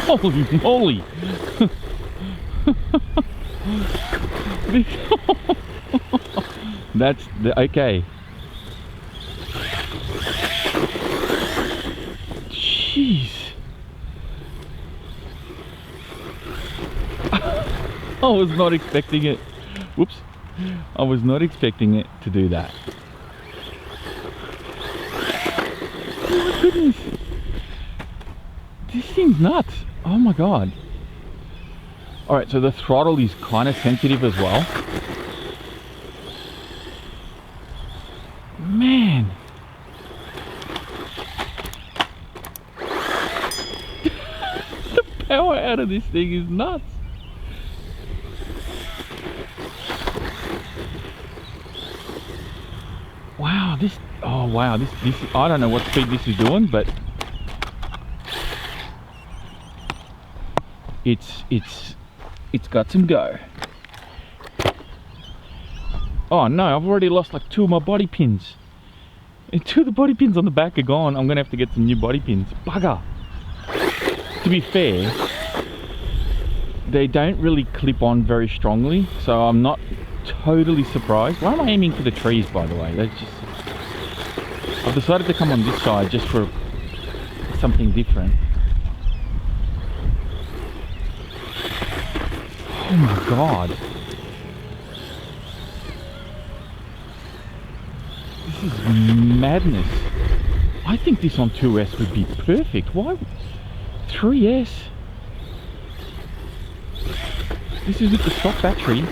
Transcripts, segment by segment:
Holy moly! That's the okay. Jeez. I was not expecting it. Whoops. I was not expecting it to do that. Oh my goodness. This thing's nuts. Oh my god. Alright, so the throttle is kind of sensitive as well. Man. The power out of this thing is nuts. Wow, this, oh wow, this, I don't know what speed this is doing, but it's got some go. Oh no, I've already lost like 2 of my body pins. And 2 of the body pins on the back are gone. I'm gonna have to get some new body pins. Bugger. To be fair, they don't really clip on very strongly, so I'm not totally surprised. Why am I aiming for the trees, by the way? That's just, I've decided to come on this side just for something different. Oh my god. This is madness. I think this on 2S would be perfect. Why 3S? This is with the stock battery.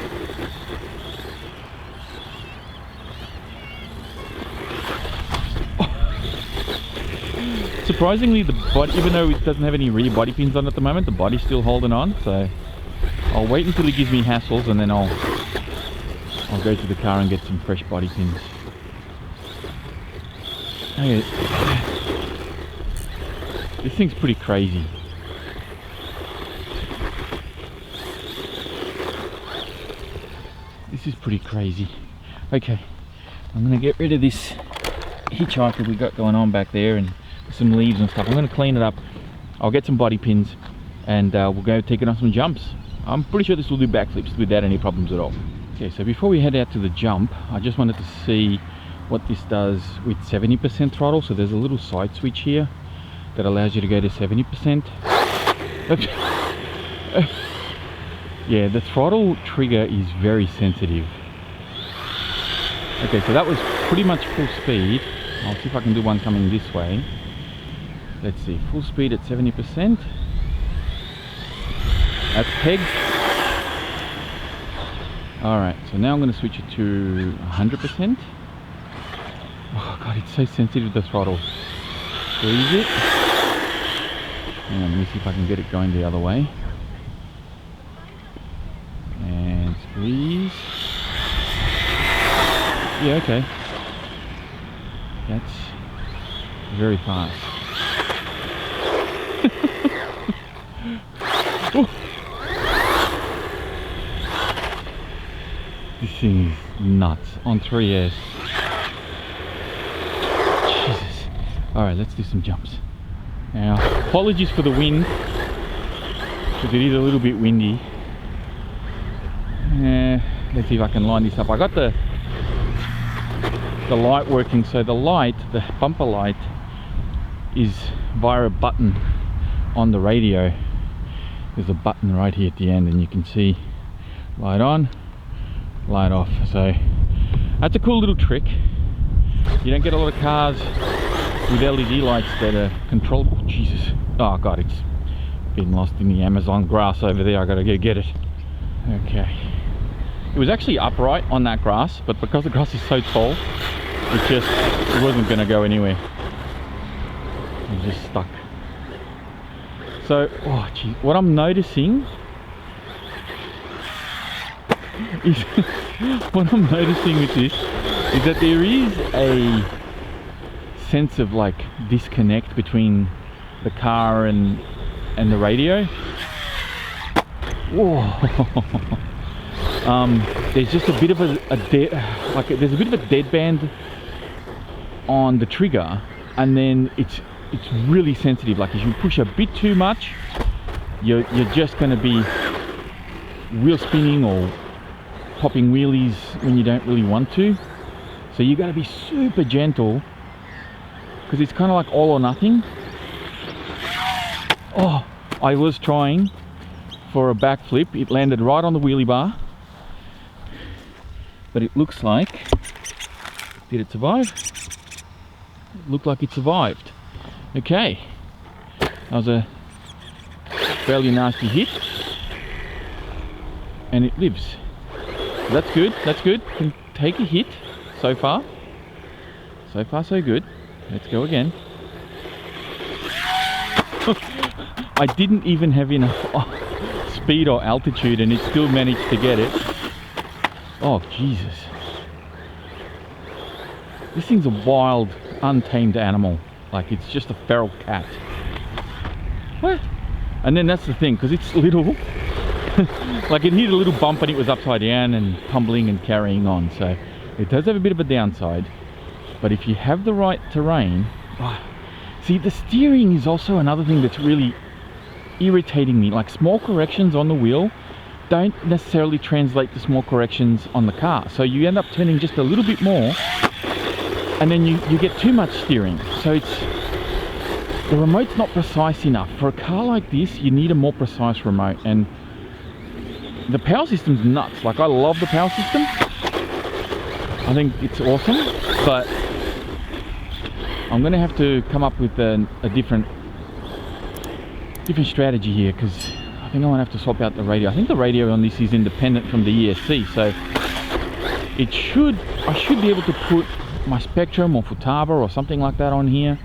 Surprisingly, the body, even though it doesn't have any rear body pins on at the moment, the body's still holding on, so I'll wait until it gives me hassles and then I'll go to the car and get some fresh body pins. Okay. This thing's pretty crazy. This is pretty crazy. Okay, I'm gonna get rid of this hitchhiker we got going on back there and some leaves and stuff. I'm gonna clean it up. I'll get some body pins and we'll go take it on some jumps. I'm pretty sure this will do backflips without any problems at all. Okay, so before we head out to the jump, I just wanted to see what this does with 70% throttle. So there's a little side switch here that allows you to go to 70%. Yeah, the throttle trigger is very sensitive. Okay, so that was pretty much full speed. I'll see if I can do one coming this way. Let's see, full speed at 70%. That's pegged. Alright, so now I'm going to switch it to 100%. Oh god, it's so sensitive, the throttle. Squeeze it. And let me see if I can get it going the other way. And squeeze. Yeah, okay. That's very fast. This thing is nuts on 3S. Jesus. Alright, let's do some jumps. Now, apologies for the wind, because it is a little bit windy. Let's see if I can line this up. I got the light working, so the light, the bumper light, is via a button on the radio. There's a button right here at the end and you can see light on, light off. So that's a cool little trick. You don't get a lot of cars with LED lights that are controllable. Oh, Jesus. Oh god, it's been lost in the Amazon grass over there. I gotta go get it. Okay. It was actually upright on that grass, but because the grass is so tall, it wasn't gonna go anywhere. It was just stuck. So, oh gee, what I'm noticing is with this is that there is a sense of like disconnect between the car and the radio. Whoa. There's just a bit of there's a bit of a dead band on the trigger, and then it's really sensitive. Like if you push a bit too much, you're just going to be wheel spinning or popping wheelies when you don't really want to. So you got to be super gentle, because it's kind of like all or nothing. Oh, I was trying for a backflip. It landed right on the wheelie bar, but it looks like, did it survive? It looked like it survived. Okay, that was a fairly nasty hit, and it lives. So that's good, that's good. Can take a hit so far. So far so good. Let's go again. I didn't even have enough speed or altitude, and it still managed to get it. Oh Jesus. This thing's a wild, untamed animal. Like, it's just a feral cat. What? And then that's the thing, because it's little. Like, it hit a little bump and it was upside down and tumbling and carrying on. So it does have a bit of a downside. But if you have the right terrain... Oh, see, the steering is also another thing that's really irritating me. Like, small corrections on the wheel don't necessarily translate to small corrections on the car. So you end up turning just a little bit more, and then you get too much steering. So it's, the remote's not precise enough. For a car like this, you need a more precise remote. And the power system's nuts. Like, I love the power system. I think it's awesome, but I'm gonna have to come up with a different strategy here, because I think I'm gonna have to swap out the radio. I think the radio on this is independent from the ESC, so I should be able to put my Spectrum or Futaba or something like that on here,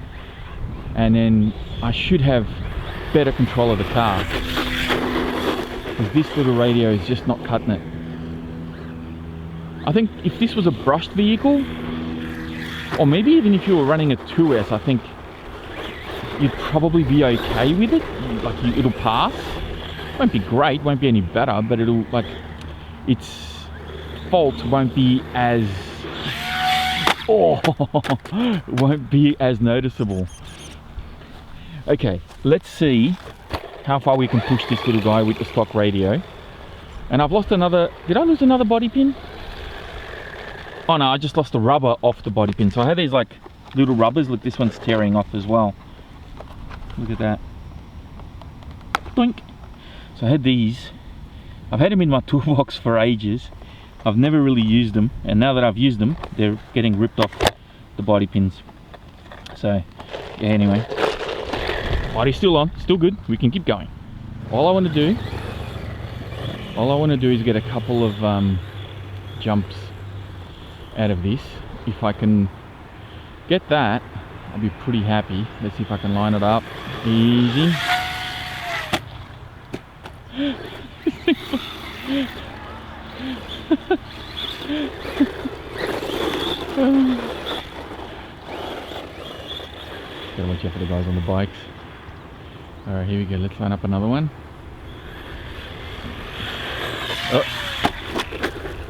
and then I should have better control of the car, because this little radio is just not cutting it. I think if this was a brushed vehicle, or maybe even if you were running a 2S, I think you'd probably be okay with it. Like, it'll pass. Won't be great, won't be any better, but it'll, like, its fault won't be as... Oh, won't be as noticeable. Okay, let's see how far we can push this little guy with the stock radio. And I've lost another... Did I lose another body pin? Oh no, I just lost the rubber off the body pin. So I had these like little rubbers. Look, this one's tearing off as well. Look at that. Doink. So I had these. I've had them in my toolbox for ages. I've never really used them, and now that I've used them, they're getting ripped off the body pins. So yeah, anyway, body's still on, still good. We can keep going. All I want to do is get a couple of jumps out of this. If I can get that, I'll be pretty happy. Let's see if I can line it up. Easy. Gotta watch out for the guys on the bikes. Alright, here we go. Let's line up another one. Oh,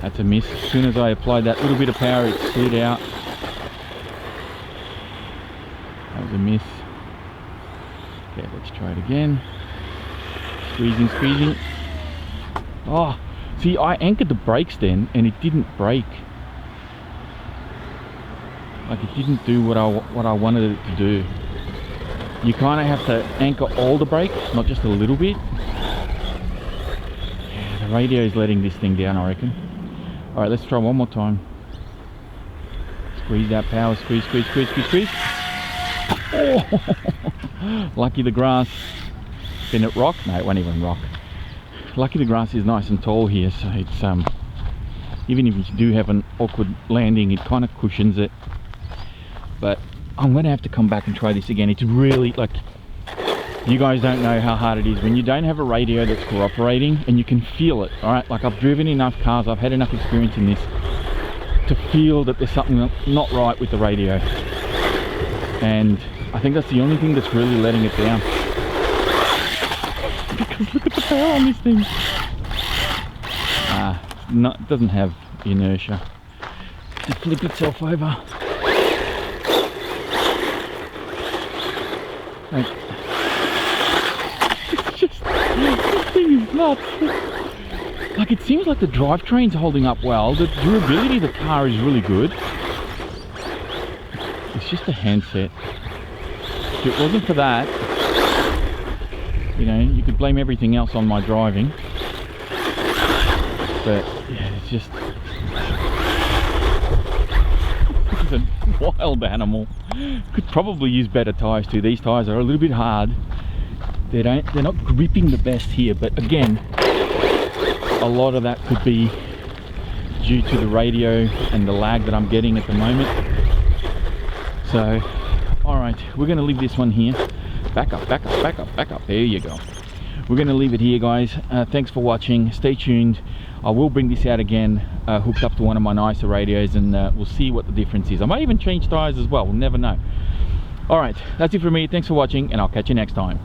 that's a miss. As soon as I applied that little bit of power, it slid out. That was a miss. Okay, let's try it again. Squeezing, squeezing. Oh, see, I anchored the brakes then, and it didn't brake. Like, it didn't do what I wanted it to do. You kind of have to anchor all the brakes, not just a little bit. Yeah, the radio is letting this thing down, I reckon. Alright, let's try one more time. Squeeze that power, squeeze, squeeze, squeeze, squeeze, squeeze. Oh! Lucky the grass. Can it rock? No, it won't even rock. Lucky the grass is nice and tall here, so it's even if you do have an awkward landing, it kind of cushions it. But I'm gonna have to come back and try this again. It's really, like, you guys don't know how hard it is when you don't have a radio that's cooperating, and you can feel it. All right, like, I've driven enough cars, I've had enough experience in this to feel that there's something not right with the radio, and I think that's the only thing that's really letting it down. Because look at the power on this thing. It doesn't have inertia to flip itself over. Like, nuts. Like, it seems like the drivetrain's holding up well. The durability of the car is really good. It's just a handset. If it wasn't for that, you know, you could blame everything else on my driving. But yeah, it's just, this is a wild animal. Could probably use better tires too. These tires are a little bit hard. They're not gripping the best here, but again, a lot of that could be due to the radio and the lag that I'm getting at the moment. So, alright, we're going to leave this one here. Back up, back up, back up, back up. There you go. We're going to leave it here, guys. Thanks for watching. Stay tuned. I will bring this out again, hooked up to one of my nicer radios, and we'll see what the difference is. I might even change tires as well. We'll never know. Alright, that's it for me. Thanks for watching, and I'll catch you next time.